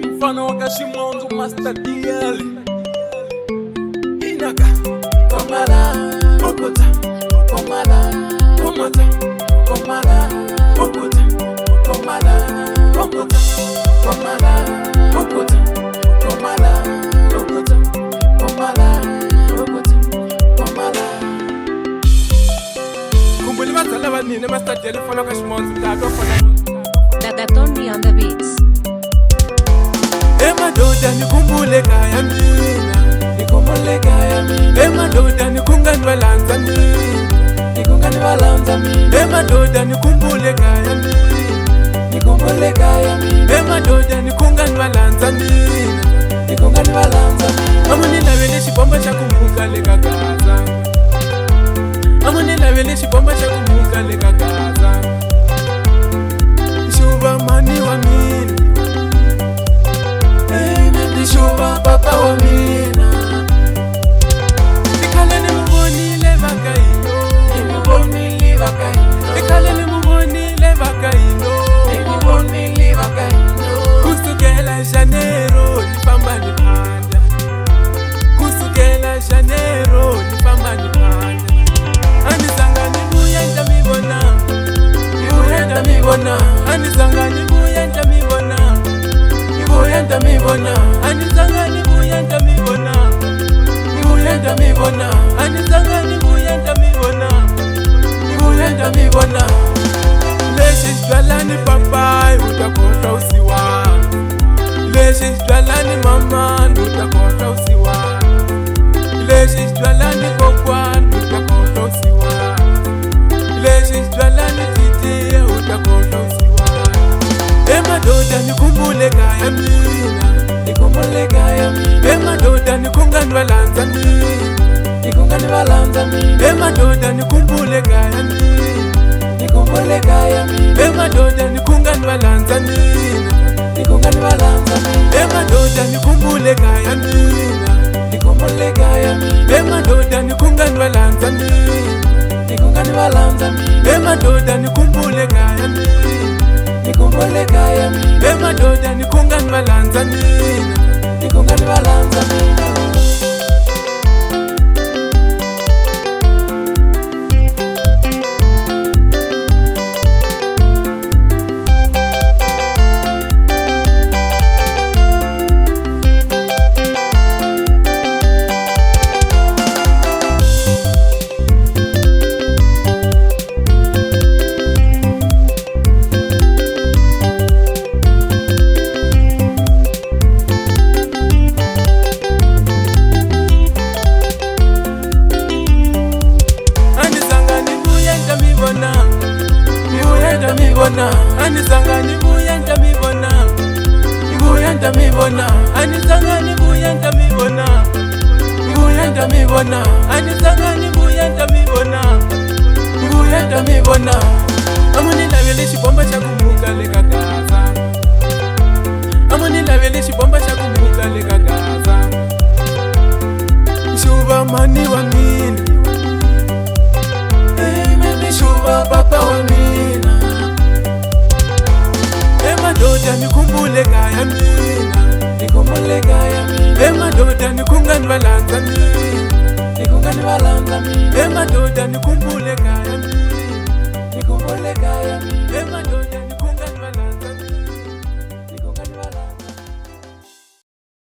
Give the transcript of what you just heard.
Mfano wa Kashimonzo Master DL Inaka Komala Okuta Komala Komata Komala Okuta Komala Okuta Komala Okuta Komala Okuta Komala Okuta Komala Kumbuli mazala vanine Master DL mfano wa Kashimonzo Mtato fana That only on the beats. Emadoda nikumbule kaya mina, nikumbule kaya mina. Emadoda nikungani balanza mina, nikungani balanza mina. Emadoda nikumbule kaya mina, nikumbule kaya mina. Emadoda nikungani balanza mina, nikungani balanza mina. Amunila vele shibomba shakumbuka leka kaza. Amunila vele shibomba shakumbuka leka kaza. Shuba mani wa mina. Shuba papa wa mina. Ikale ni muboni le vakaino, ni muboni le vakaino. Ikale ni muboni le vakaino, ni muboni le vakaino. Kusukela Janeiro ni pamba ni panda. Kusukela Janeiro ni pamba ni panda. Anisanga ni buyenda mibona, buyenda mibona. Anisanga ni buyenda mibona, buyenda mibona. Anisanga ni buyenda mibona, buyenda mibona. Anisanga ni buyenda mibona, buyenda mibona. Leshi jwala ni papai utakota usiwa. Leshi jwala ni mama utakota usiwa. Leshi jwala ni kokwa utakota usiwa. Leshi jwala ni titi utakota usiwa. Emadoda nikumbule kaya mina, nikumbule kaya mina. Emadoda nikungani balanza mina, nikungani balanza mina. Emadoda nikumbule kaya mina, nikumbule kaya mina. Emadoda nikungani balanza mina, nikungani balanza mina. Emadoda nikumbule kaya mina, nikumbule kaya mina. Emadoda nikungani balanza mina, nikungani balanza mina. Emadoda nikumbule kaya mina, nikumbule kaya mina. Emadoda nikungani balanza mina, nikungani balanza mina. Anisanga ni buyenda mibona, buyenda mibona. Anisanga ni buyenda mibona, buyenda mibona. Anisanga ni buyenda mibona, buyenda mibona. Amunila vele shibomba shakumbuka leka kaza. Amunila vele shibomba shakumbuka leka kaza. Shuba mani wa mina, mimi shuba papa wa mina. Emadoda nikumbule kaya mina, nikumbule kaya mina. Emadoda nikungani balanza mina, nikungani balanza mina. Emadoda nikumbule kaya mina.